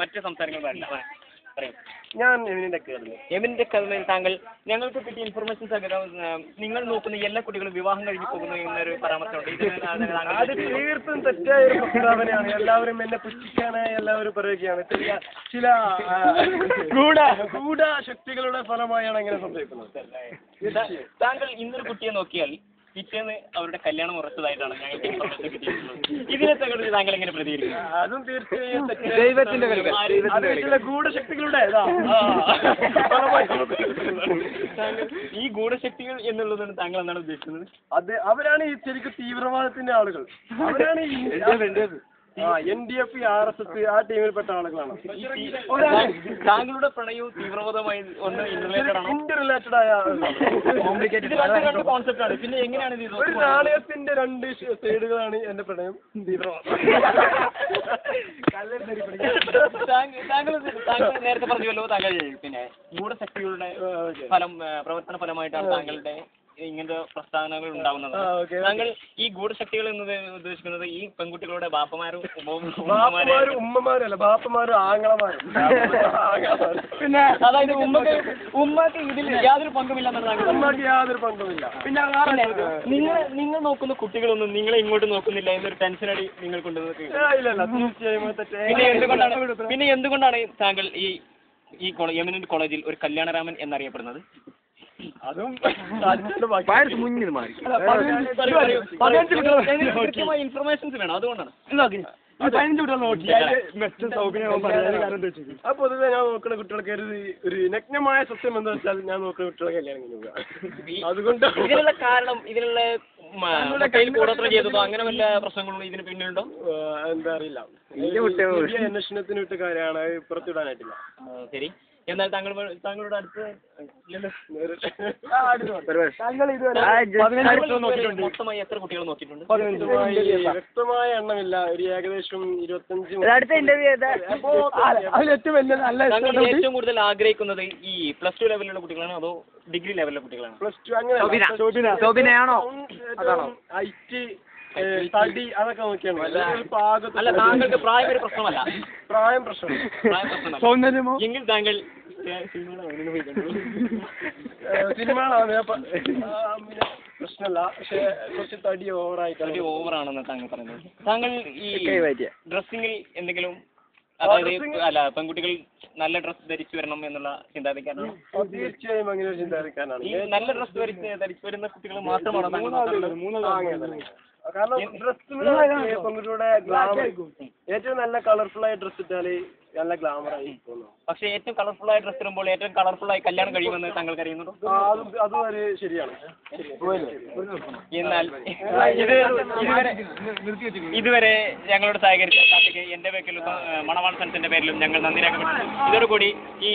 മറ്റു സംസാരങ്ങൾ ഞാൻ എമിന്റെ കഥയിൽ താങ്കൾ ഞങ്ങൾക്ക് കിട്ടിയ ഇൻഫർമേഷൻ സഹിതം നിങ്ങൾ നോക്കുന്ന എല്ലാ കുട്ടികളും വിവാഹം കഴിഞ്ഞ് പോകുന്നു എന്നൊരു പരാമർശമുണ്ട്. അത് തീർത്തും തെറ്റായ ഒരു പ്രസ്താവനയാണ്. എല്ലാവരും എന്നെ പുച്ഛിക്കാനായി എല്ലാവരും പറയുകയാണ്. ചില ഗൂഢശക്തികളുടെ ഫലമായാണ് അങ്ങനെ സംഭവിക്കുന്നത്. താങ്കൾ ഇന്നൊരു കുട്ടിയെ നോക്കിയാൽ പിറ്റേന്ന് അവരുടെ കല്യാണം ഉറച്ചതായിട്ടാണ് ഞങ്ങൾക്ക് ഇൻഫർമേഷൻ കിട്ടിയിട്ടുള്ളത്. ഇതിനെ താങ്കൾ എങ്ങനെ പ്രതികരിക്കും? അതും തീർച്ചയായും ദൈവത്തിന്റെ ഗൂഢശക്തികളുടെ ഈ ഗൂഢശക്തികൾ എന്നുള്ളതാണ് താങ്കൾ എന്താണ് ഉദ്ദേശിക്കുന്നത്? അവരാണ് ഈ ശരിക്കും തീവ്രവാദത്തിന്റെ ആളുകൾ. അവരാണ് NDF, RSS ആ ടീമിൽപ്പെട്ട ആളുകളാണ്. താങ്കളുടെ പ്രണയവും തീവ്രവാദമായി ഇന്റർറിലേറ്റഡ് ആയ കോൺസെപ്റ്റ് ആണ്. പിന്നെ എങ്ങനെയാണ് ഇത്? ഒരു നാണയത്തിന്റെ രണ്ട് സൈഡുകളാണ് എന്റെ പ്രണയം, തീവ്രവാദം. താങ്കൾ നേരത്തെ പറഞ്ഞല്ലോ, താങ്കൾ പിന്നെ ഗൂഢശക്തികളുടെ പ്രവർത്തന ഫലമായിട്ടാണ് താങ്കളുടെ ഇങ്ങനത്തെ പ്രസ്താവനകൾ ഉണ്ടാവുന്നത്. താങ്കൾ ഈ ഗൂഢശക്തികൾ എന്നത് ഉദ്ദേശിക്കുന്നത് ഈ പെൺകുട്ടികളുടെ ബാപ്പമാരും ഉമ്മമാരല്ല, ബാപ്പമാരും ആങ്ങളമാരും. പിന്നെ അതായത് ഉമ്മക്ക് ഇതിൽ യാതൊരു പങ്കുമില്ല. ഉമ്മക്ക് യാതൊരു പങ്കുമില്ല. പിന്നെ നിങ്ങൾ നോക്കുന്ന കുട്ടികളൊന്നും നിങ്ങളെ ഇങ്ങോട്ട് നോക്കുന്നില്ല എന്നൊരു ടെൻഷനടി നിങ്ങൾക്കുണ്ടെന്ന്. പിന്നെ എന്തുകൊണ്ടാണ് താങ്കൾ ഈ എമിനന്റ് കോളേജിൽ ഒരു കല്യാണരാമൻ എന്നറിയപ്പെടുന്നത്? അതും ഇൻഫർമേഷൻസ് വേണം, അതുകൊണ്ടാണ്. പൊതുവെ ഞാൻ നോക്കുന്ന കുട്ടികൾക്ക് ഒരു നഗ്നമായ സത്യം എന്താ വെച്ചാൽ ഞാൻ നോക്കുന്ന കുട്ടികളെ കല്യാണം കഴിഞ്ഞു. അതുകൊണ്ട് ഇതിനുള്ള കാരണം ഇതിനുള്ള കൂടോത്രം ചെയ്തതോ അങ്ങനെ വല്ല പ്രശ്നങ്ങളും ഇതിന് പിന്നിലുണ്ടോ? എന്താ അറിയില്ല. അന്വേഷണത്തിന് വിട്ട കാര്യമാണ്, പുറത്തുവിടാനായിട്ടില്ല. ശരി. എന്നാൽ താങ്കളുടെ അടുത്ത് മൊത്തമായി എത്ര കുട്ടികൾ നോക്കിയിട്ടുണ്ട്? വ്യക്തമായ എണ്ണമില്ല, ഒരു ഏകദേശം 25. ഏറ്റവും കൂടുതൽ ആഗ്രഹിക്കുന്നത് ഈ +2 ലെവലിലുള്ള കുട്ടികളാണോ അതോ ഡിഗ്രി ലെവലിലുള്ള കുട്ടികളാണോ? +2 അങ്ങനെ ഹൈറ്റ്, തടി അതൊക്കെ നോക്കിയാണ്. അല്ല, താങ്കൾക്ക് പ്രായം ഒരു പ്രശ്നമല്ല. പ്രായം പ്രശ്നമല്ല. സൗന്ദര്യമോ? എങ്കിൽ താങ്കൾ സിനിമകളാണ് പ്രശ്നമല്ല, പക്ഷെ കുറച്ച് തടി ഓവറാണെന്ന് താങ്കൾ പറയുന്നത്. താങ്കൾ ഈ ഡ്രസ്സിങ്ങിൽ എന്തെങ്കിലും, അതായത് പെൺകുട്ടികൾ നല്ല ഡ്രസ് ധരിച്ചു വരണം എന്നുള്ള ചിന്താഗതിക്കാരനാണ്? തീർച്ചയായും അങ്ങനെ ഒരു ചിന്താഗതിക്കാരനാണ്. ഈ നല്ല ഡ്രസ് ധരിച്ചു വരുന്ന കുട്ടികൾ മാത്രമാണോ? കാരണം പെൺകുട്ടിയുടെ ഏറ്റവും നല്ല കളർഫുൾ ആയ ഡ്രസ് ഇട്ടാല് നല്ല ഗ്ലാമർ ആയി തോന്നുന്നു. പക്ഷെ ഏറ്റവും കളർഫുൾ ആയ ഡ്രസ് ഇടുമ്പോൾ ഏറ്റവും കളർഫുൾ ആയി കല്യാണം കഴിയുമെന്ന് താങ്കൾക്ക് അറിയുന്നുണ്ടോ? അതും ഒരു ശരിയാണ്. എന്നാൽ ഇതുവരെ ഞങ്ങളോട് സഹകരിച്ച എന്റെ പേരിലും മണവാൾ സൺസിന്റെ പേരിലും ഞങ്ങൾ നന്ദി രേഖപ്പെടുത്തുന്നു. ഇതോടുകൂടി ഈ